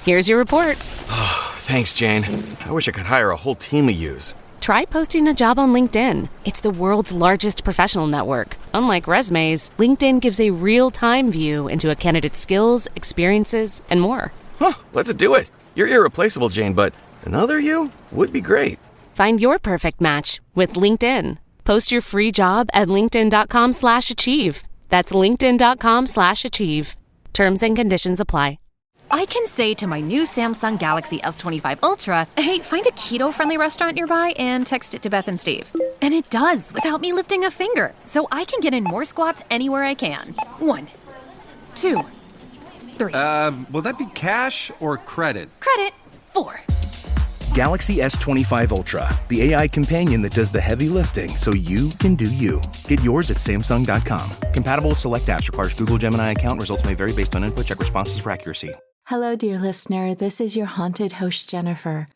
Here's your report. Thanks, Jane. I wish I could hire a whole team of yous. Try posting a job on LinkedIn. It's the world's largest professional network. Unlike resumes, LinkedIn gives a real-time view into a candidate's skills, experiences, and more. Let's do it. You're irreplaceable, Jane, but another you would be great. Find your perfect match with LinkedIn. Post your free job at linkedin.com/achieve. That's linkedin.com/achieve. Terms and conditions apply. I can say to my new Samsung Galaxy S25 Ultra, hey, find a keto-friendly restaurant nearby and text it to Beth and Steve. And it does without me lifting a finger, so I can get in more squats anywhere I can. 1, 2, 3. Will that be cash or credit? Credit. 4. Galaxy S25 Ultra, the AI companion that does the heavy lifting so you can do you. Get yours at Samsung.com. Compatible with select apps. Requires Google Gemini account. Results may vary based on input. Check responses for accuracy. Hello, dear listener. This is your haunted host, Jennifer.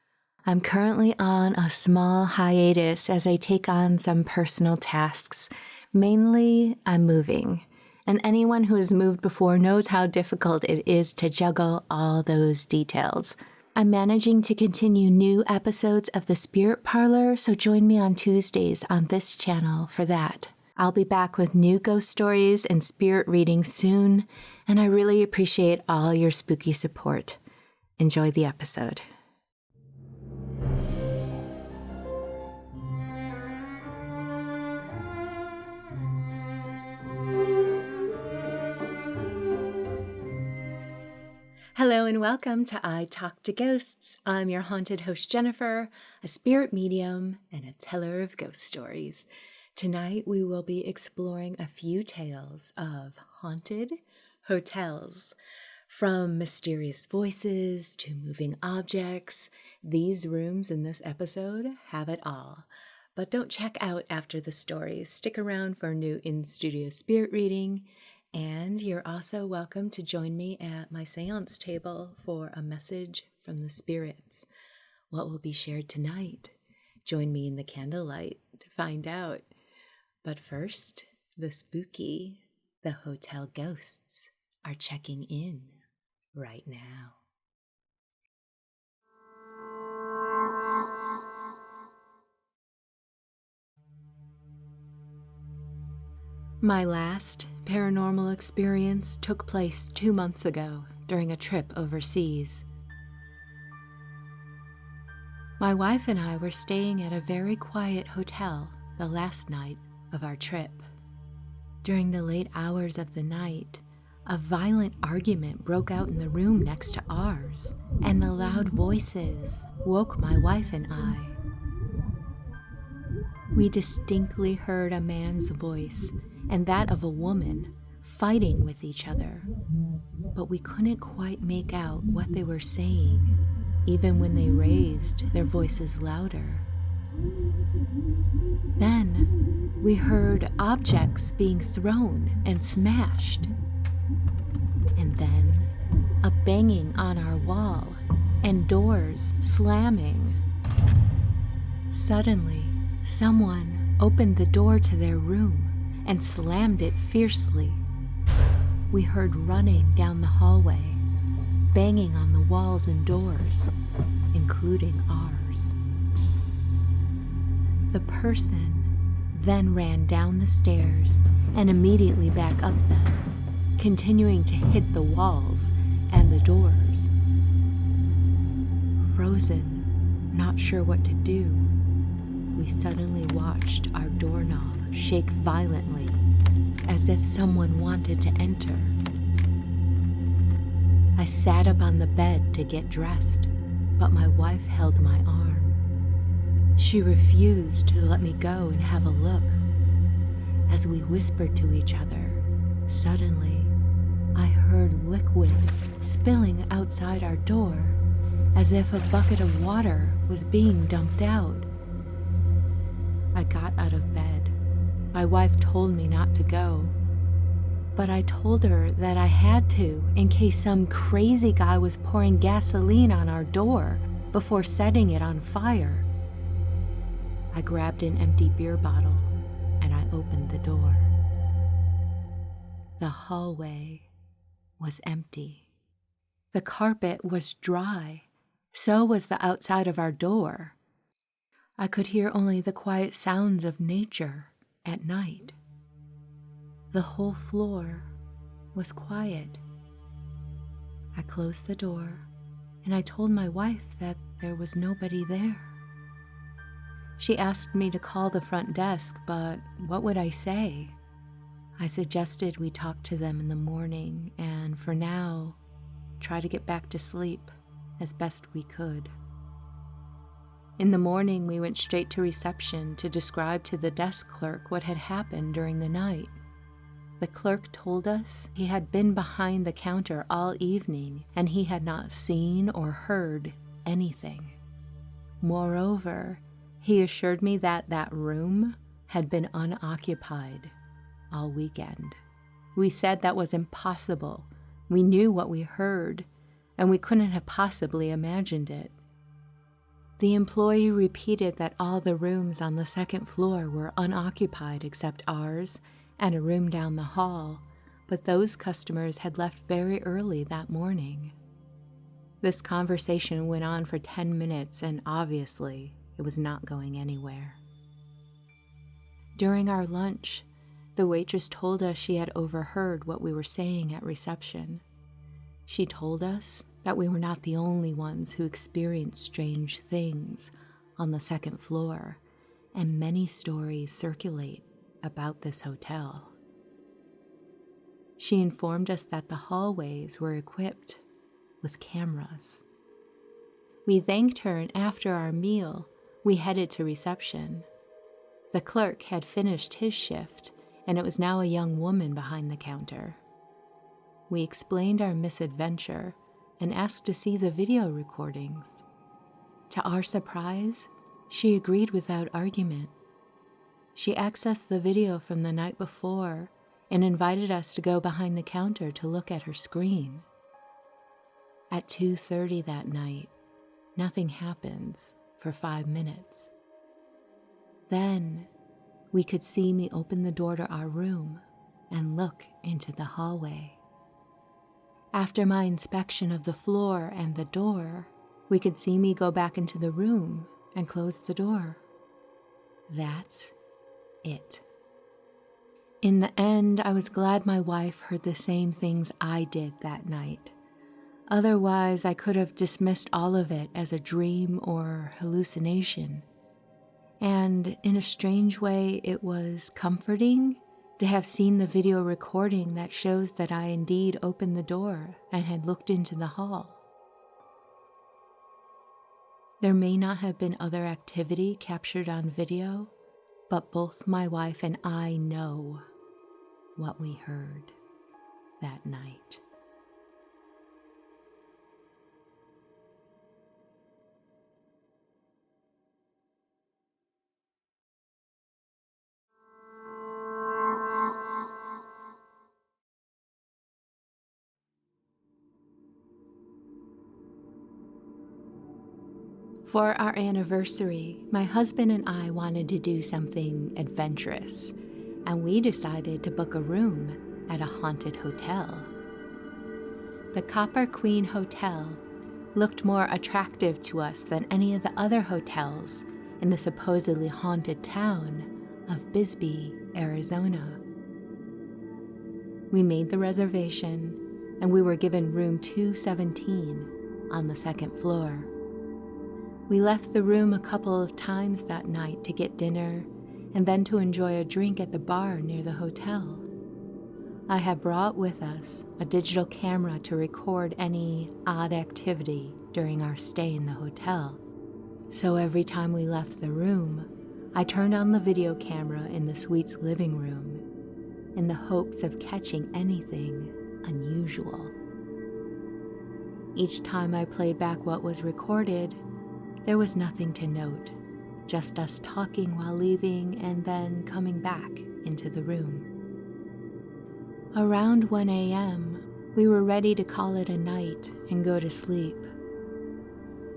I'm currently on a small hiatus as I take on some personal tasks. Mainly, I'm moving. And anyone who has moved before knows how difficult it is to juggle all those details. I'm managing to continue new episodes of The Spirit Parlor, so join me on Tuesdays on this channel for that. I'll be back with new ghost stories and spirit readings soon, and I really appreciate all your spooky support. Enjoy the episode. Hello and welcome to I Talk to Ghosts. I'm your haunted host, Jennifer, a spirit medium and a teller of ghost stories. Tonight we will be exploring a few tales of haunted hotels. From mysterious voices to moving objects, these rooms in this episode have it all. But don't check out after the stories. Stick around for a new in-studio spirit reading. And you're also welcome to join me at my seance table for a message from the spirits. What will be shared tonight? Join me in the candlelight to find out. But first, the spooky, the hotel ghosts are checking in right now. My last paranormal experience took place 2 months ago during a trip overseas. My wife and I were staying at a very quiet hotel the last night of our trip. During the late hours of the night, a violent argument broke out in the room next to ours, and the loud voices woke my wife and I. We distinctly heard a man's voice and that of a woman fighting with each other, but we couldn't quite make out what they were saying, even when they raised their voices louder. Then we heard objects being thrown and smashed, and then a banging on our wall and doors slamming. Suddenly, someone opened the door to their room and slammed it fiercely. We heard running down the hallway, banging on the walls and doors, including ours. The person then ran down the stairs and immediately back up them, continuing to hit the walls and the doors. Frozen, not sure what to do, we suddenly watched our doorknob shake violently, as if someone wanted to enter. I sat up on the bed to get dressed, but my wife held my arm. She refused to let me go and have a look. As we whispered to each other, suddenly I heard liquid spilling outside our door, as if a bucket of water was being dumped out. I got out of bed. My wife told me not to go, but I told her that I had to in case some crazy guy was pouring gasoline on our door before setting it on fire. I grabbed an empty beer bottle and I opened the door. The hallway was empty. The carpet was dry. So was the outside of our door. I could hear only the quiet sounds of nature at night. The whole floor was quiet. I closed the door and I told my wife that there was nobody there. She asked me to call the front desk, but what would I say? I suggested we talk to them in the morning and, for now, try to get back to sleep as best we could. In the morning, we went straight to reception to describe to the desk clerk what had happened during the night. The clerk told us he had been behind the counter all evening and he had not seen or heard anything. Moreover, he assured me that that room had been unoccupied all weekend. We said that was impossible. We knew what we heard, and we couldn't have possibly imagined it. The employee repeated that all the rooms on the second floor were unoccupied except ours and a room down the hall, but those customers had left very early that morning. This conversation went on for 10 minutes, and obviously, it was not going anywhere. During our lunch, the waitress told us she had overheard what we were saying at reception. She told us that we were not the only ones who experienced strange things on the second floor, and many stories circulate about this hotel. She informed us that the hallways were equipped with cameras. We thanked her, and after our meal, we headed to reception. The clerk had finished his shift, and it was now a young woman behind the counter. We explained our misadventure and asked to see the video recordings. To our surprise, she agreed without argument. She accessed the video from the night before and invited us to go behind the counter to look at her screen. At 2:30 that night, nothing happens for 5 minutes. Then, we could see me open the door to our room and look into the hallway. After my inspection of the floor and the door, we could see me go back into the room and close the door. That's it. In the end, I was glad my wife heard the same things I did that night. Otherwise, I could have dismissed all of it as a dream or hallucination. And in a strange way, it was comforting to have seen the video recording that shows that I indeed opened the door and had looked into the hall. There may not have been other activity captured on video, but both my wife and I know what we heard that night. For our anniversary, my husband and I wanted to do something adventurous, and we decided to book a room at a haunted hotel. The Copper Queen Hotel looked more attractive to us than any of the other hotels in the supposedly haunted town of Bisbee, Arizona. We made the reservation, and we were given room 217 on the second floor. We left the room a couple of times that night to get dinner and then to enjoy a drink at the bar near the hotel. I had brought with us a digital camera to record any odd activity during our stay in the hotel. So every time we left the room, I turned on the video camera in the suite's living room in the hopes of catching anything unusual. Each time I played back what was recorded, there was nothing to note, just us talking while leaving and then coming back into the room. Around 1 a.m., we were ready to call it a night and go to sleep.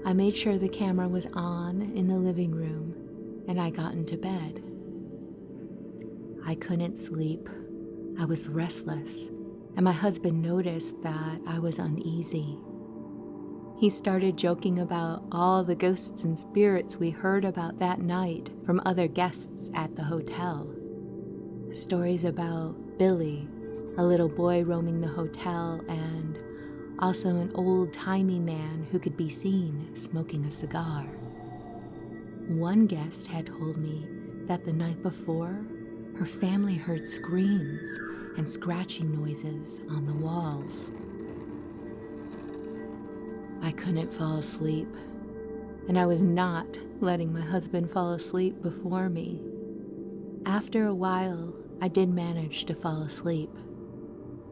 I made sure the camera was on in the living room, and I got into bed. I couldn't sleep. I was restless, and my husband noticed that I was uneasy. He started joking about all the ghosts and spirits we heard about that night from other guests at the hotel. Stories about Billy, a little boy roaming the hotel, and also an old-timey man who could be seen smoking a cigar. One guest had told me that the night before, her family heard screams and scratching noises on the walls. I couldn't fall asleep, and I was not letting my husband fall asleep before me. After a while, I did manage to fall asleep.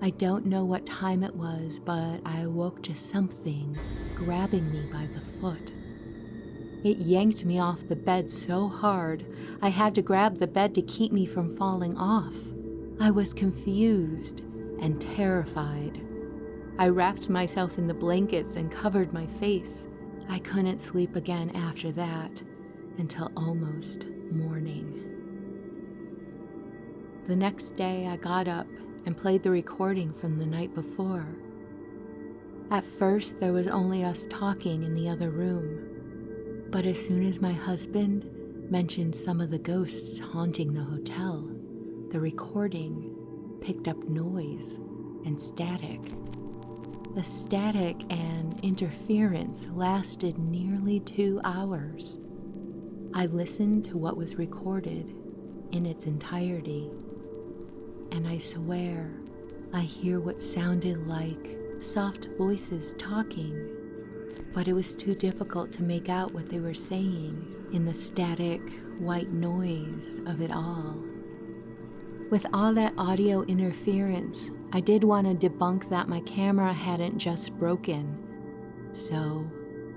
I don't know what time it was, but I awoke to something grabbing me by the foot. It yanked me off the bed so hard, I had to grab the bed to keep me from falling off. I was confused and terrified. I wrapped myself in the blankets and covered my face. I couldn't sleep again after that until almost morning. The next day, I got up and played the recording from the night before. At first, there was only us talking in the other room. But as soon as my husband mentioned some of the ghosts haunting the hotel, the recording picked up noise and static. The static and interference lasted nearly 2 hours. I listened to what was recorded in its entirety, and I swear I hear what sounded like soft voices talking, but it was too difficult to make out what they were saying in the static, white noise of it all. With all that audio interference, I did want to debunk that my camera hadn't just broken. So,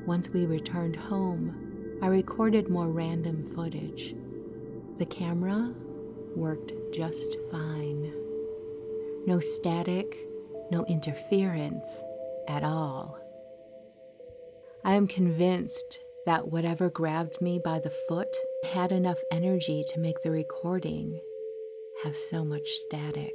once we returned home, I recorded more random footage. The camera worked just fine. No static, no interference at all. I am convinced that whatever grabbed me by the foot had enough energy to make the recording have so much static.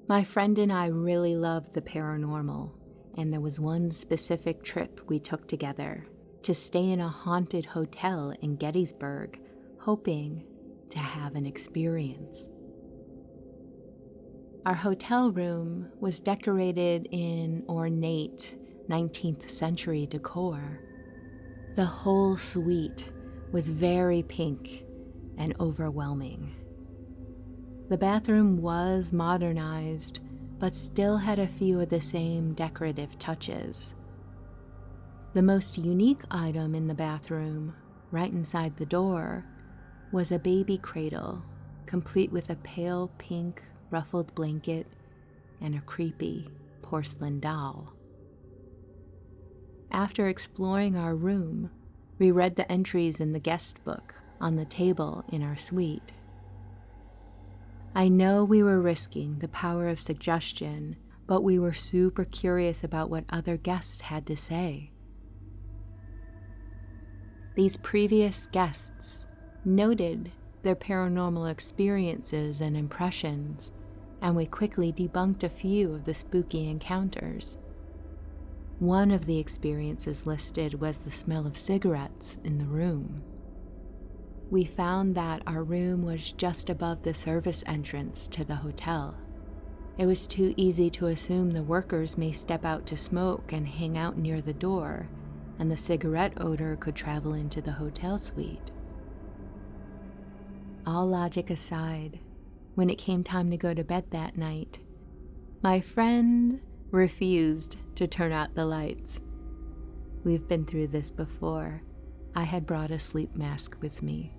My friend and I really loved the paranormal, and there was one specific trip we took together to stay in a haunted hotel in Gettysburg, hoping to have an experience. Our hotel room was decorated in ornate 19th century decor. The whole suite was very pink and overwhelming. The bathroom was modernized, but still had a few of the same decorative touches. The most unique item in the bathroom, right inside the door, was a baby cradle, complete with a pale pink ruffled blanket and a creepy porcelain doll. After exploring our room, we read the entries in the guest book on the table in our suite. I know we were risking the power of suggestion, but we were super curious about what other guests had to say. These previous guests noted their paranormal experiences and impressions, and we quickly debunked a few of the spooky encounters. One of the experiences listed was the smell of cigarettes in the room. We found that our room was just above the service entrance to the hotel. It was too easy to assume the workers may step out to smoke and hang out near the door, and the cigarette odor could travel into the hotel suite. All logic aside, when it came time to go to bed that night, my friend refused to turn out the lights. We've been through this before. I had brought a sleep mask with me.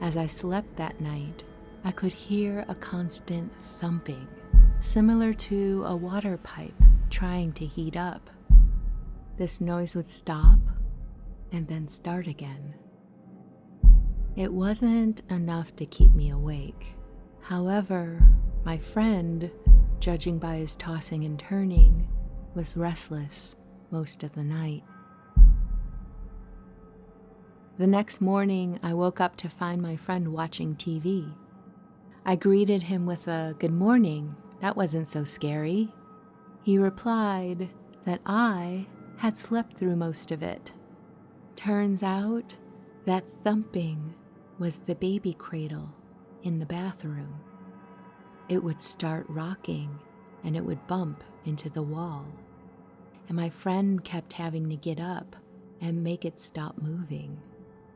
As I slept that night, I could hear a constant thumping, similar to a water pipe trying to heat up. This noise would stop and then start again. It wasn't enough to keep me awake. However, my friend, judging by his tossing and turning, was restless most of the night. The next morning, I woke up to find my friend watching TV. I greeted him with a "good morning, that wasn't so scary." He replied that I had slept through most of it. Turns out that thumping was the baby cradle in the bathroom. It would start rocking and it would bump into the wall. And my friend kept having to get up and make it stop moving.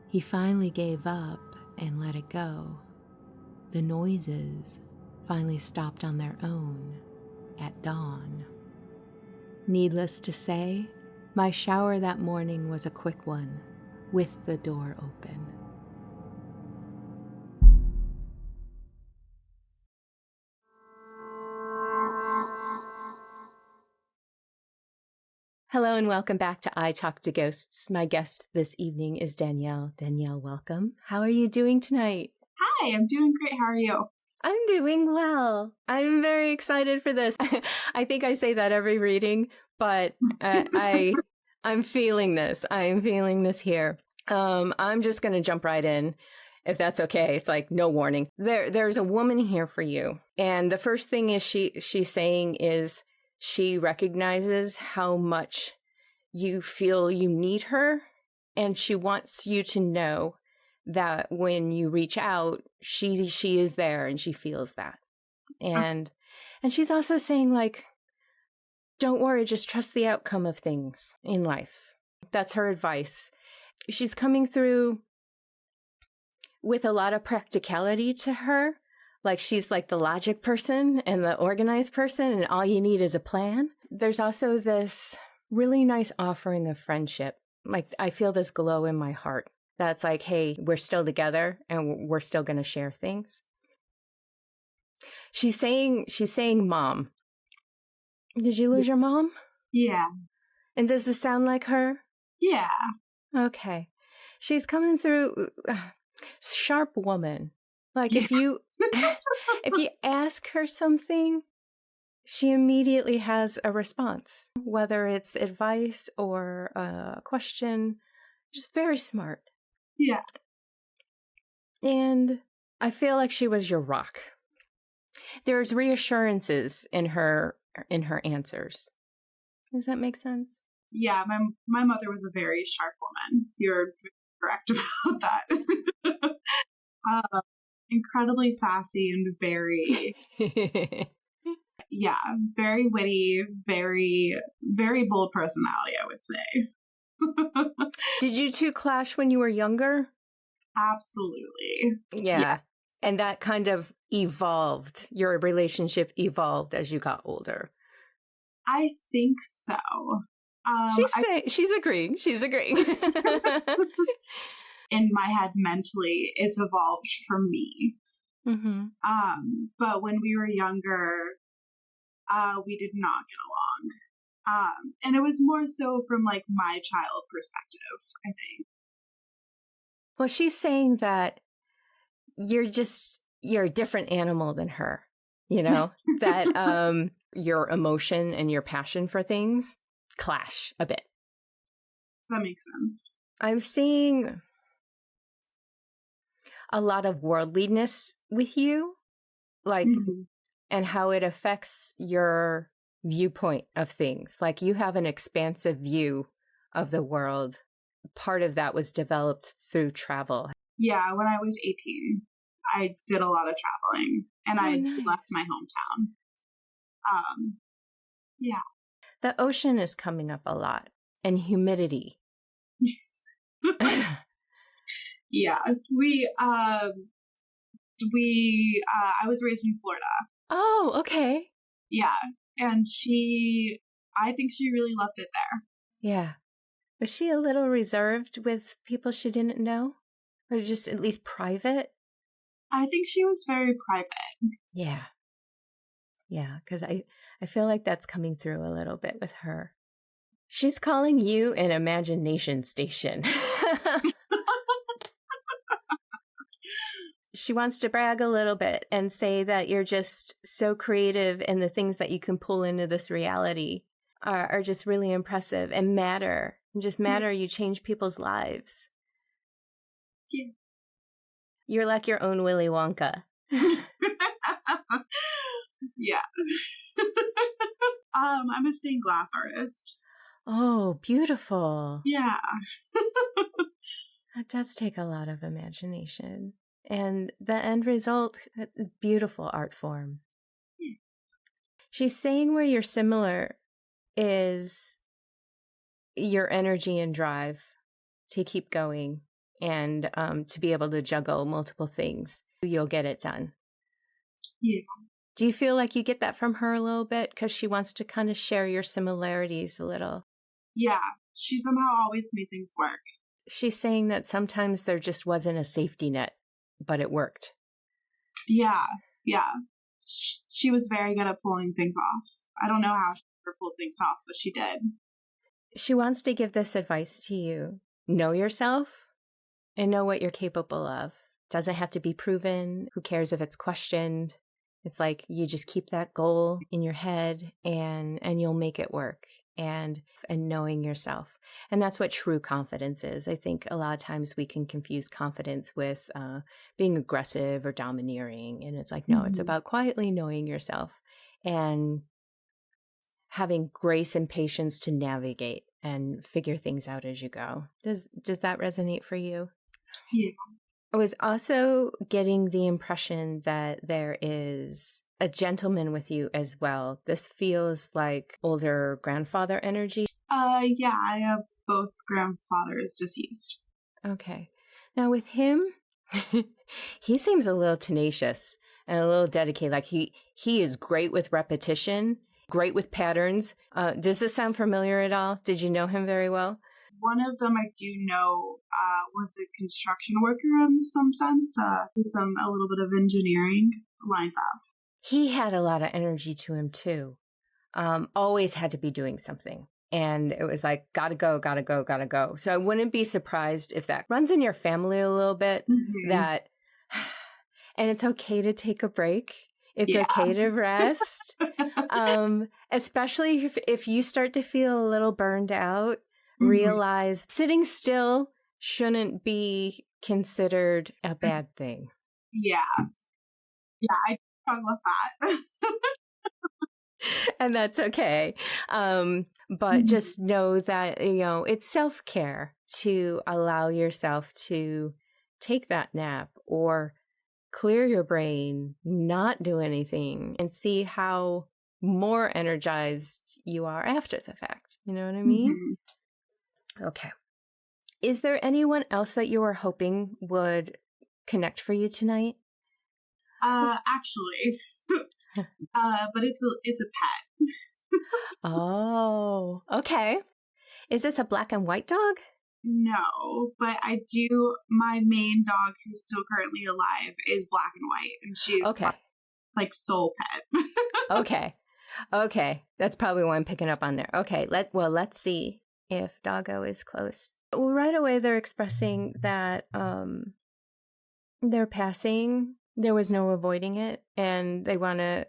He finally gave up and let it go. The noises finally stopped on their own at dawn. Needless to say, my shower that morning was a quick one, with the door open. Hello and welcome back to I Talk to Ghosts. My guest this evening is Danielle. Danielle, welcome. How are you doing tonight? Hi, I'm doing great. How are you? I'm doing well. I'm very excited for this. I think I say that every reading, but I'm feeling this. I'm feeling this here. I'm just going to jump right in, if that's okay. It's like no warning. There's a woman here for you, and the first thing is she's saying is she recognizes how much you feel you need her, and she wants you to know that when you reach out, she is there and she feels that. And she's also saying, like, don't worry, just trust the outcome of things in life. That's her advice. She's coming through with a lot of practicality to her. Like, she's like the logic person and the organized person, and all you need is a plan. There's also this really nice offering of friendship. Like, I feel this glow in my heart. That's like, hey, we're still together and we're still going to share things. She's saying, mom. Did you lose your mom? Yeah. And does this sound like her? Yeah. Okay. She's coming through, sharp woman. Like, if you ask her something, she immediately has a response, whether it's advice or a question. Just very smart. Yeah. And I feel like she was your rock. There's reassurances in her answers. Does that make sense? Yeah, my mother was a very sharp woman. You're correct about that. Incredibly sassy and very, very witty, very, very bold personality, I would say. Did you two clash when you were younger? Absolutely. Yeah. And that kind of evolved. Your relationship evolved as you got older. I think so. She's agreeing. She's agreeing. In my head, mentally, it's evolved for me. Mm-hmm. But when we were younger, we did not get along. And it was more so from like my child perspective, I think. Well, she's saying that you're a different animal than her, you know, that your emotion and your passion for things clash a bit. That makes sense. I'm seeing a lot of worldliness with you, like, and how it affects your viewpoint of things. Like, you have an expansive view of the world. Part of that was developed through travel. Yeah, when I was 18, I did a lot of traveling, and I left my hometown. Yeah. The ocean is coming up a lot, and humidity. Yeah, I was raised in Florida. Oh, okay. Yeah, and I think she really loved it there. Yeah. Was she a little reserved with people she didn't know? Or just at least private? I think she was very private. Yeah. Yeah, because I feel like that's coming through a little bit with her. She's calling you an imagination station. She wants to brag a little bit and say that you're just so creative, and the things that you can pull into this reality are just really impressive and matter. And just matter. You change people's lives. Yeah. You're like your own Willy Wonka. Yeah. I'm a stained glass artist. Oh, beautiful. Yeah. That does take a lot of imagination. And the end result, beautiful art form. She's saying where you're similar is your energy and drive to keep going and to be able to juggle multiple things. You'll get it done. Yeah. Do you feel like you get that from her a little bit? Because she wants to kind of share your similarities a little. Yeah. She somehow always made things work. She's saying that sometimes there just wasn't a safety net, but it worked. Yeah. Yeah. She was very good at pulling things off. I don't know how she ever pulled things off, but she did. She wants to give this advice to you. Know yourself and know what you're capable of. Doesn't have to be proven. Who cares if it's questioned? It's like you just keep that goal in your head and you'll make it work. And knowing yourself. And that's what true confidence is. I think a lot of times we can confuse confidence with being aggressive or domineering. And it's like, no, it's about quietly knowing yourself and having grace and patience to navigate and figure things out as you go. Does that resonate for you? Yeah. I was also getting the impression that there is a gentleman with you as well. This feels like older grandfather energy. Yeah, I have both grandfathers deceased. Okay. Now with him, he seems a little tenacious and a little dedicated. Like he is great with repetition, great with patterns. Does this sound familiar at all? Did you know him very well? One of them I do know was a construction worker in some sense. Who's done a little bit of engineering lines up. He had a lot of energy to him too. Always had to be doing something. And it was like, gotta go, gotta go, gotta go. So I wouldn't be surprised if that runs in your family a little bit, and it's okay to take a break. It's okay to rest. Especially if you start to feel a little burned out, realize sitting still shouldn't be considered a bad thing. Yeah. Yeah, I struggle with that. And that's okay. But just know that, it's self-care to allow yourself to take that nap or clear your brain, not do anything, and see how more energized you are after the fact. You know what I mean? Okay. Is there anyone else that you were hoping would connect for you tonight? Actually. But it's a pet. Oh, okay. Is this a black and white dog? No, but my main dog, who's still currently alive, is black and white, and she's like soul pet. Okay. That's probably why I'm picking up on there. Okay, let's see if doggo is close. Well, right away they're expressing that they're passing. There was no avoiding it, and they want to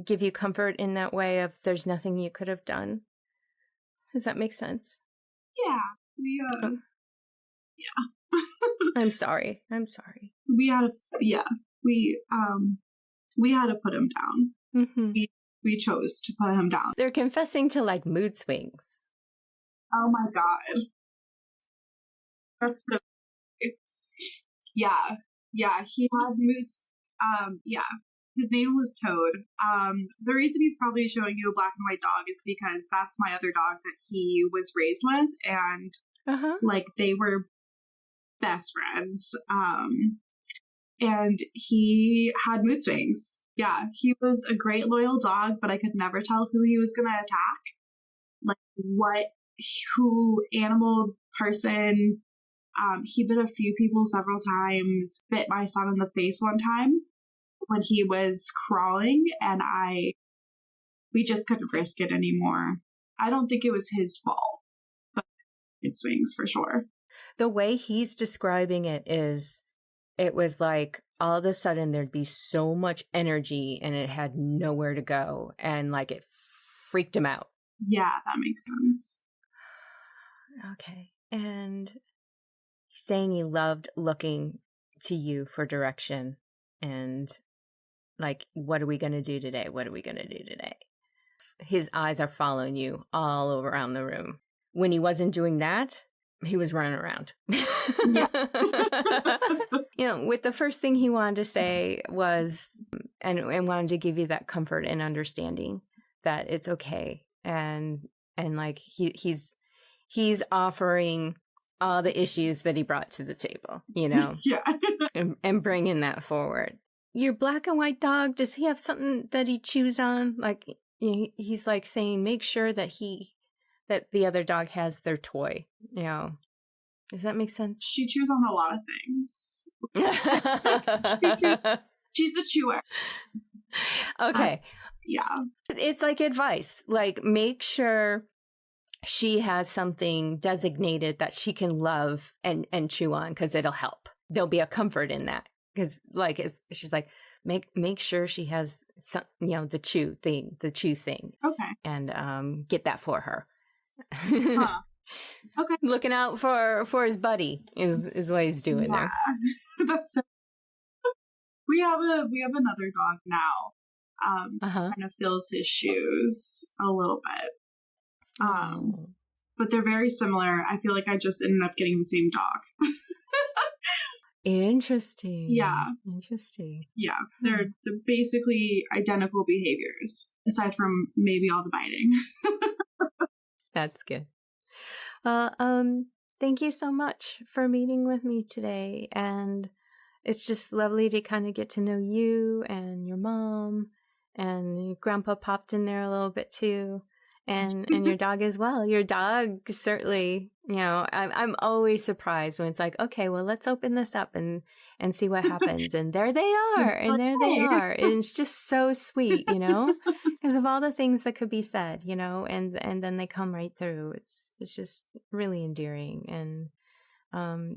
give you comfort in that way of there's nothing you could have done. Does that make sense? Yeah. Yeah. I'm sorry. We had to put him down. We chose to put him down. They're confessing to like mood swings. Oh my God. That's the Yeah, he had moods. His name was Toad. The reason he's probably showing you a black and white dog is because that's my other dog that he was raised with, and they were best friends. And he had mood swings. Yeah, he was a great loyal dog, but I could never tell who he was going to attack. Like who animal we he bit a few people several times, bit my son in the face one time when he was crawling, and we just couldn't risk it anymore. I don't think it was his fault, but it swings for sure. The way he's describing it is, it was like all of a sudden there'd be so much energy and it had nowhere to go. And like it freaked him out. Yeah, that makes sense. Okay. And he's saying he loved looking to you for direction and like, what are we going to do today? What are we going to do today? His eyes are following you all over around the room. When he wasn't doing that, he was running around. Yeah. With the first thing he wanted to say was, and wanted to give you that comfort and understanding that it's okay. And like he's offering all the issues that he brought to the table, Yeah. and bringing that forward. Your black and white dog, does he have something that he chews on? Like he's like saying, make sure that the other dog has their toy. Does that make sense? She chews on a lot of things. She's a chewer. Okay. Yeah. It's like advice. Like, make sure she has something designated that she can love and chew on, because it'll help. There'll be a comfort in that. Because she's like, make sure she has some, the chew thing. Okay. And get that for her. Huh. Okay. Looking out for his buddy is what he's doing there. That's so. We have another dog now. Kind of fills his shoes a little bit. But they're very similar. I feel like I just ended up getting the same dog. Interesting. Yeah. Interesting. Yeah. They're basically identical behaviors, aside from maybe all the biting. That's good. Thank you so much for meeting with me today. And it's just lovely to kind of get to know you and your mom, and your grandpa popped in there a little bit too. And your dog as well. Your dog certainly, I'm always surprised when it's like, okay, well, let's open this up and see what happens. And there they are. And there they are. And it's just so sweet, because of all the things that could be said, and then they come right through. It's just really endearing. And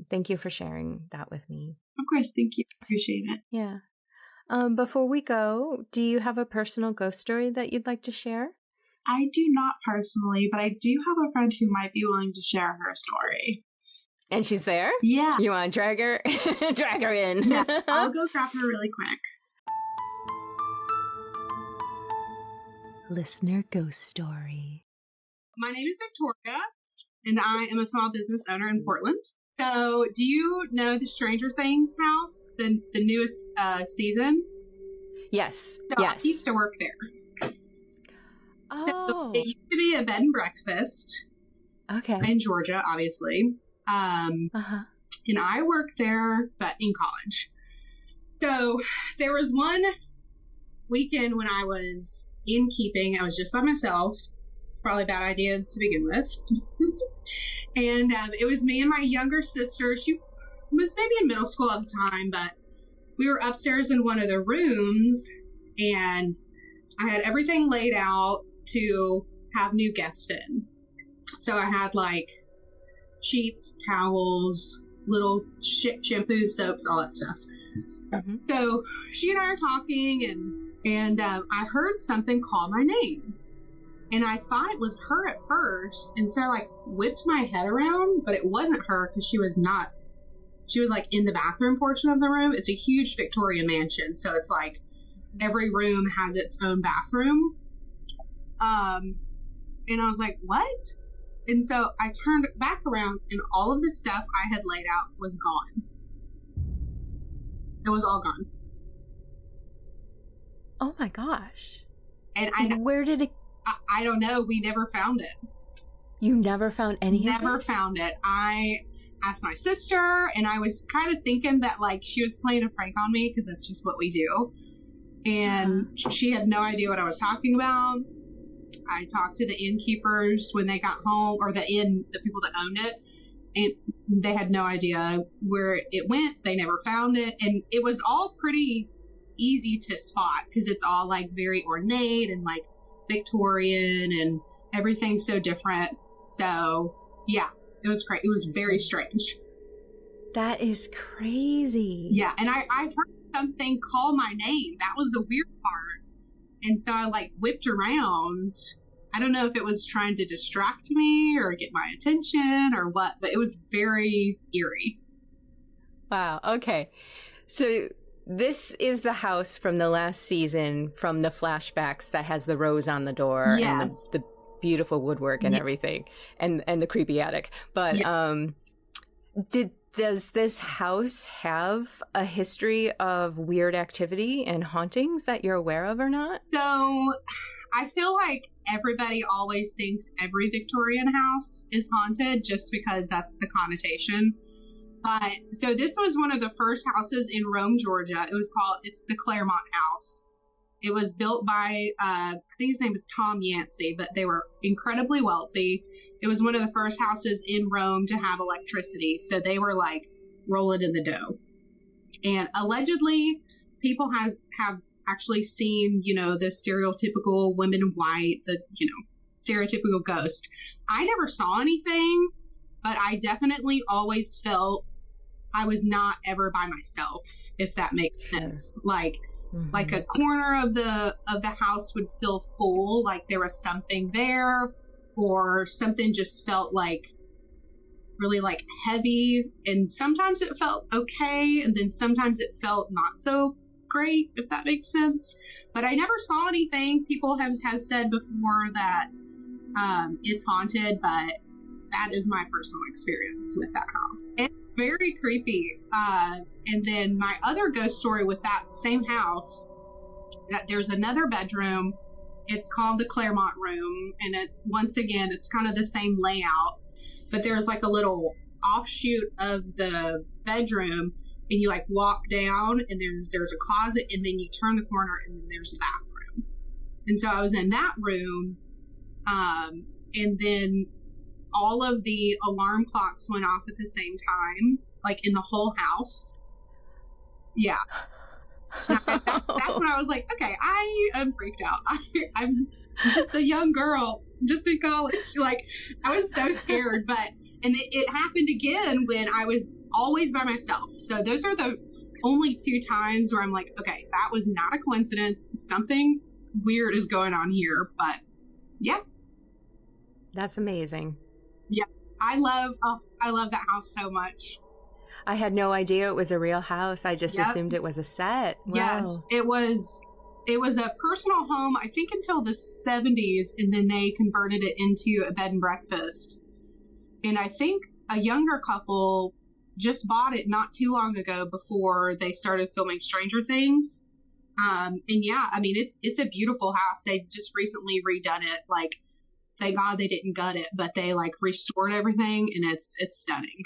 thank you for sharing that with me. Of course. Thank you. Appreciate it. Yeah. Before we go, do you have a personal ghost story that you'd like to share? I do not personally, but I do have a friend who might be willing to share her story. And she's there? Yeah. You want to drag her? Drag her in. Yeah, I'll go grab her really quick. Listener ghost story. My name is Victoria, and I am a small business owner in Portland. So, do you know the Stranger Things house, the newest season? Yes. So yes. I used to work there. Oh. So it used to be a bed and breakfast. Okay. In Georgia, obviously. And I worked there, but in college. So there was one weekend when I was in keeping. I was just by myself. It's probably a bad idea to begin with. And it was me and my younger sister. She was maybe in middle school at the time, but we were upstairs in one of the rooms, and I had everything laid out to have new guests in. So I had like sheets, towels, little shampoo, soaps, all that stuff. So she and I are talking, and I heard something call my name, and I thought it was her at first, and so I like whipped my head around, but it wasn't her, because she was like in the bathroom portion of the room. It's a huge Victorian mansion, so it's like every room has its own bathroom. And I was like, what? And so I turned back around, and all of the stuff I had laid out was gone. It was all gone. Oh my gosh. And where did it? I don't know. We never found it. You never found any of it? Never found it. I asked my sister, and I was kind of thinking that like she was playing a prank on me, because that's just what we do. And she had no idea what I was talking about. I talked to the innkeepers when they got home, or the people that owned it, and they had no idea where it went. They never found it. And it was all pretty easy to spot, because it's all like very ornate and like Victorian, and everything's so different. So yeah, it was great. It was very strange. That is crazy. Yeah. And I heard something call my name. That was the weird part. And so I like whipped around. I don't know if it was trying to distract me or get my attention or what, but it was very eerie. Wow. Okay. So this is the house from the last season, from the flashbacks, that has the rose on the door. Yes. And the beautiful woodwork and everything, and the creepy attic. But does this house have a history of weird activity and hauntings that you're aware of or not? So I feel like everybody always thinks every Victorian house is haunted just because that's the connotation. But so this was one of the first houses in Rome, Georgia. It's the Claremont House. It was built by, I think his name is Tom Yancey, but they were incredibly wealthy. It was one of the first houses in Rome to have electricity. So they were like rolling in the dough. And allegedly, people have actually seen, the stereotypical women in white, the, stereotypical ghost. I never saw anything, but I definitely always felt I was not ever by myself, if that makes sense. Like a corner of the house would feel full, like there was something there, or something just felt like really like heavy. And sometimes it felt okay, and then sometimes it felt not so great, if that makes sense. But I never saw anything. People have said before that it's haunted, but that is my personal experience with that house. It's very creepy. And then my other ghost story with that same house, that there's another bedroom. It's called the Claremont Room. And once again, it's kind of the same layout, but there's like a little offshoot of the bedroom, and you like walk down, and there's a closet, and then you turn the corner, and then there's a bathroom. And so I was in that room, and then all of the alarm clocks went off at the same time, like in the whole house. Yeah. That's when I was like, okay, I am freaked out. I'm just a young girl, just in college. Like, I was so scared, and it happened again when I was always by myself. So those are the only two times where I'm like, okay, that was not a coincidence. Something weird is going on here. But yeah. That's amazing. Yeah. I love that house so much. I had no idea it was a real house. I just assumed it was a set. Wow. Yes, it was a personal home, I think, until the 70s, and then they converted it into a bed and breakfast. And I think a younger couple just bought it not too long ago before they started filming Stranger Things. And yeah, I mean, it's a beautiful house. They just recently redone it. Like, thank God they didn't gut it, but they like restored everything, and it's stunning.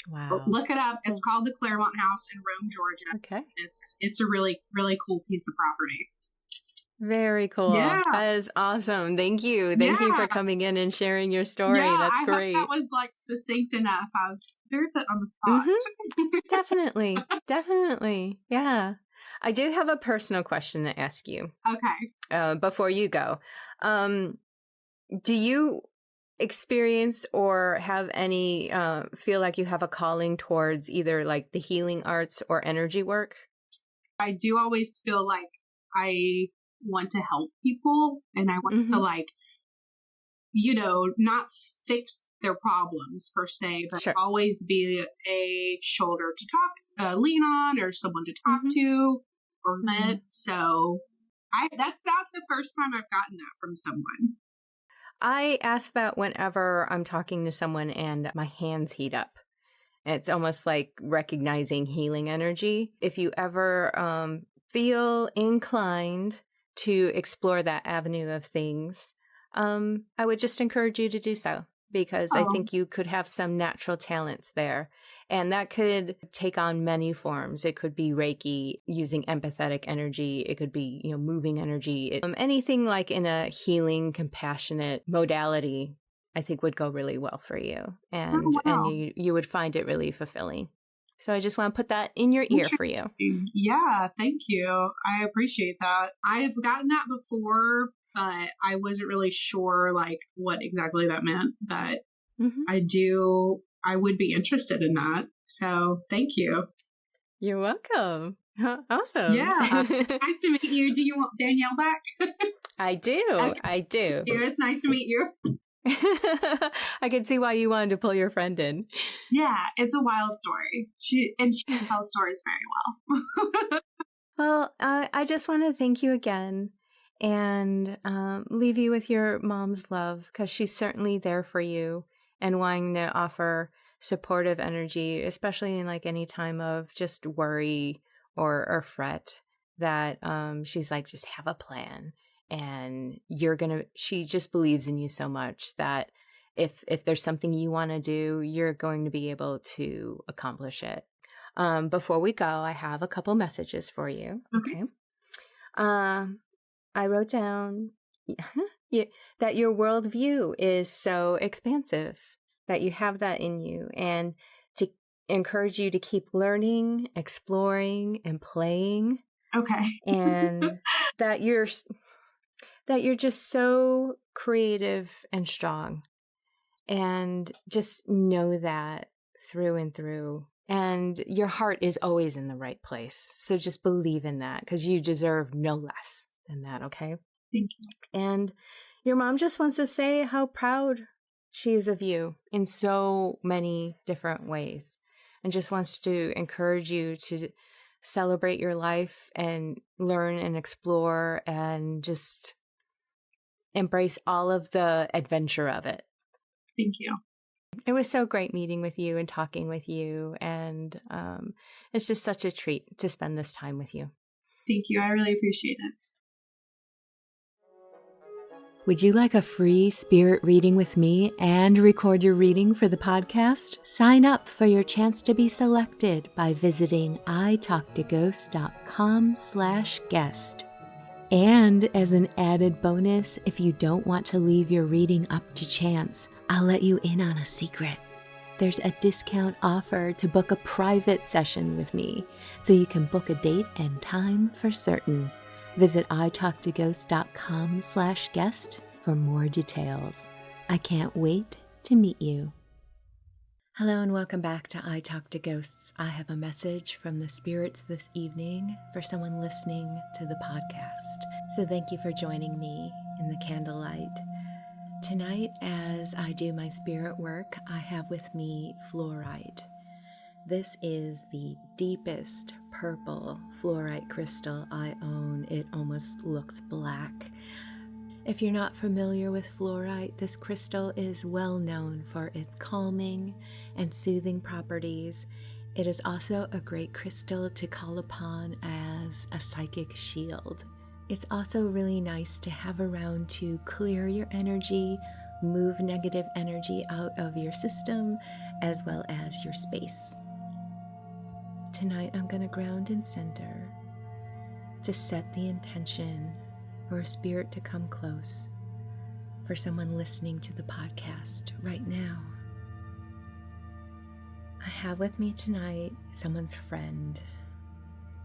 Wow. Look it up. It's called the Claremont House in Rome, Georgia. Okay. It's a really, really cool piece of property. Very cool. Yeah. That is awesome. Thank you. Thank you for coming in and sharing your story. Yeah, That's great. Hope that was like succinct enough. I was very put on the spot. Mm-hmm. Definitely. Definitely. Yeah. I do have a personal question to ask you. Okay. Before you go. Do you experience or have any feel like you have a calling towards either like the healing arts or energy work? I do always feel like I want to help people, and I want to like, not fix their problems per se, but always be a shoulder to lean on, or someone to talk to or vent. So that's not the first time I've gotten that from someone. I ask that whenever I'm talking to someone and my hands heat up. It's almost like recognizing healing energy. If you ever feel inclined to explore that avenue of things, I would just encourage you to do so, because I think you could have some natural talents there. And that could take on many forms. It could be Reiki, using empathetic energy. It could be, moving energy. Anything like in a healing, compassionate modality, I think would go really well for you. And and you would find it really fulfilling. So I just want to put that in your ear for you. Yeah, thank you. I appreciate that. I've gotten that before, but I wasn't really sure like what exactly that meant. But I would be interested in that. So thank you. You're welcome. Awesome. Yeah. Nice to meet you. Do you want Danielle back? I do. Okay. I do. It's nice to meet you. I can see why you wanted to pull your friend in. Yeah, it's a wild story. She tells stories very well. Well, I just want to thank you again and leave you with your mom's love, because she's certainly there for you and wanting to offer supportive energy, especially in like any time of just worry or fret, that she's like, just have a plan. And she just believes in you so much that if there's something you want to do, you're going to be able to accomplish it. Before we go, I have a couple messages for you. Okay. I wrote down that your worldview is so expansive, that you have that in you, and to encourage you to keep learning, exploring, and playing. Okay. And that you're just so creative and strong, and just know that through and through. And your heart is always in the right place. So just believe in that, because you deserve no less than that, okay? Thank you. And your mom just wants to say how proud she is of you in so many different ways, and just wants to encourage you to celebrate your life and learn and explore and just embrace all of the adventure of it. Thank you. It was so great meeting with you and talking with you, and it's just such a treat to spend this time with you. Thank you. I really appreciate it. Would you like a free spirit reading with me and record your reading for the podcast? Sign up for your chance to be selected by visiting italktoghosts.com/guest. And as an added bonus, if you don't want to leave your reading up to chance, I'll let you in on a secret. There's a discount offer to book a private session with me, so you can book a date and time for certain. Visit italktoghosts.com/guest for more details. I can't wait to meet you. Hello and welcome back to I Talk to Ghosts. I have a message from the spirits this evening for someone listening to the podcast. So thank you for joining me in the candlelight. Tonight, as I do my spirit work, I have with me fluorite. This is the deepest purple fluorite crystal I own. It almost looks black. If you're not familiar with fluorite, this crystal is well known for its calming and soothing properties. It is also a great crystal to call upon as a psychic shield. It's also really nice to have around to clear your energy, move negative energy out of your system, as well as your space. Tonight I'm going to ground and center to set the intention for a spirit to come close, for someone listening to the podcast right now. I have with me tonight someone's friend.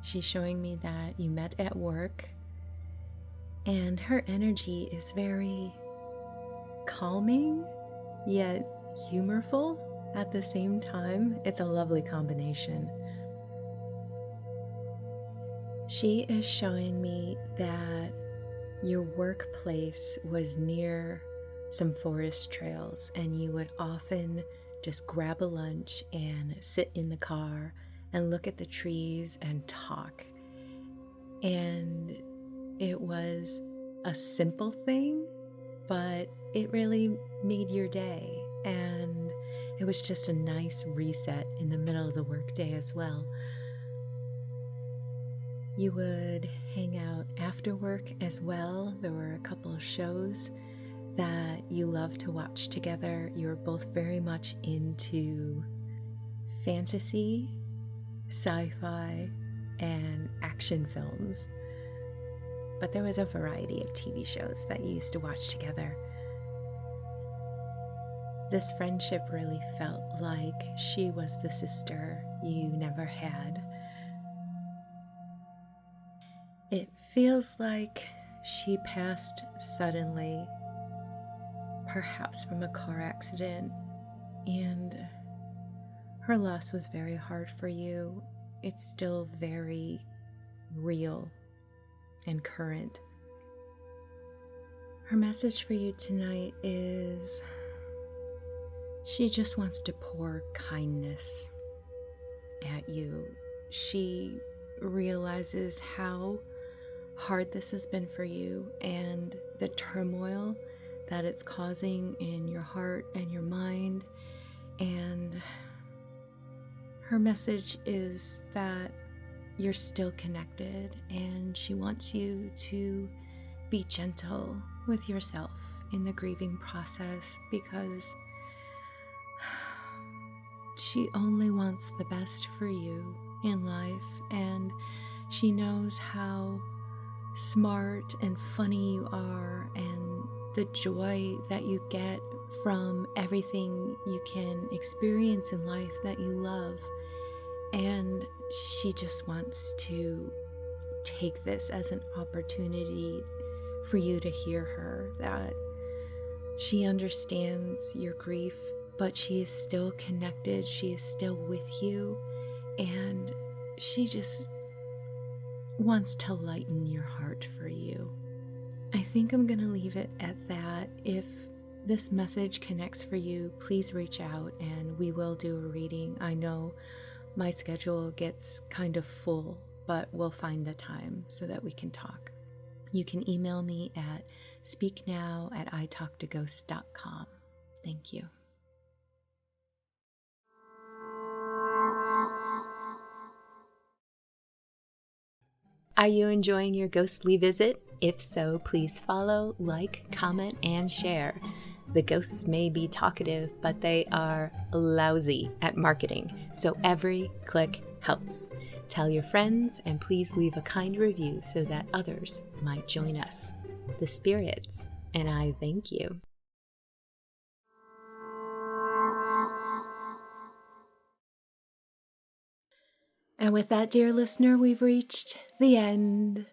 She's showing me that you met at work, and her energy is very calming, yet humorful at the same time. It's a lovely combination. She is showing me that your workplace was near some forest trails, and you would often just grab a lunch and sit in the car and look at the trees and talk. And it was a simple thing, but it really made your day. And it was just a nice reset in the middle of the workday as well. You would hang out after work as well. There were a couple of shows that you love to watch together. You were both very much into fantasy, sci-fi, and action films. But there was a variety of TV shows that you used to watch together. This friendship really felt like she was the sister you never had. It feels like she passed suddenly, perhaps from a car accident, and her loss was very hard for you. It's still very real and current. Her message for you tonight is she just wants to pour kindness at you. She realizes how hard this has been for you and the turmoil that it's causing in your heart and your mind. And her message is that you're still connected, and she wants you to be gentle with yourself in the grieving process, because she only wants the best for you in life, and she knows how smart and funny you are and the joy that you get from everything you can experience in life that you love. And she just wants to take this as an opportunity for you to hear her, that she understands your grief, but she is still connected, she is still with you, and she just wants to lighten your heart for you. I think I'm gonna leave it at that. If this message connects for you, please reach out and we will do a reading. I know my schedule gets kind of full, but we'll find the time so that we can talk. You can email me at speaknow@italktoghosts.com. Thank you. Are you enjoying your ghostly visit? If so, please follow, like, comment, and share. The ghosts may be talkative, but they are lousy at marketing, so every click helps. Tell your friends, and please leave a kind review so that others might join us. The spirits and I thank you. And with that, dear listener, we've reached the end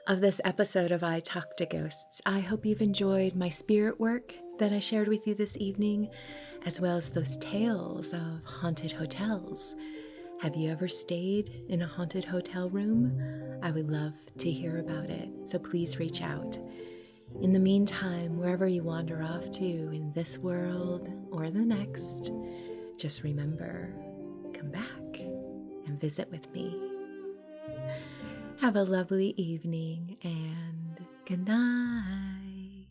of this episode of I Talk to Ghosts. I hope you've enjoyed my spirit work that I shared with you this evening, as well as those tales of haunted hotels. Have you ever stayed in a haunted hotel room? I would love to hear about it, so please reach out. In the meantime, wherever you wander off to in this world or the next, just remember, come back and visit with me. Have a lovely evening and good night.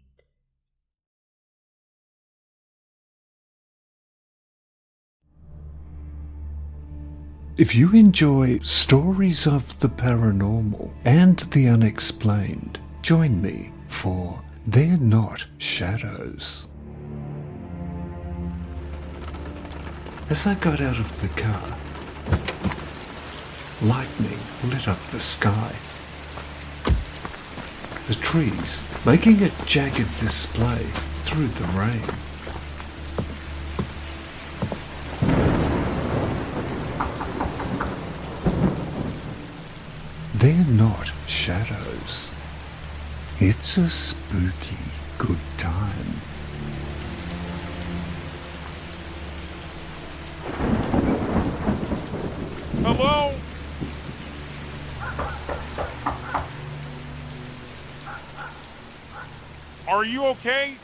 If you enjoy stories of the paranormal and the unexplained, join me for They're Not Shadows. As I got out of the car, lightning lit up the sky. The trees making a jagged display through the rain. They're not shadows. It's a spooky good time. Hello? Are you okay?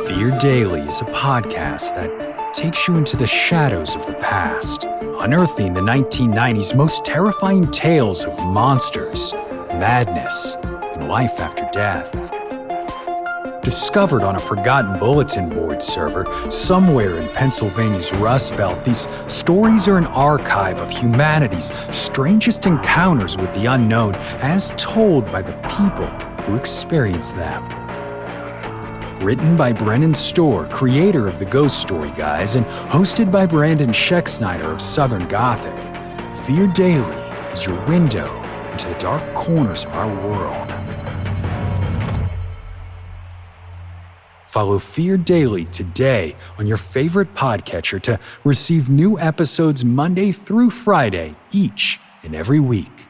Fear Daily is a podcast that takes you into the shadows of the past, unearthing the 1990s most terrifying tales of monsters, madness, and life after death. Discovered on a forgotten bulletin board server somewhere in Pennsylvania's Rust Belt, these stories are an archive of humanity's strangest encounters with the unknown, as told by the people who experience them. Written by Brennan Storr, creator of the Ghost Story Guys, and hosted by Brandon Scheck-Snyder of Southern Gothic, Fear Daily is your window into the dark corners of our world. Follow Fear Daily today on your favorite podcatcher to receive new episodes Monday through Friday, each and every week.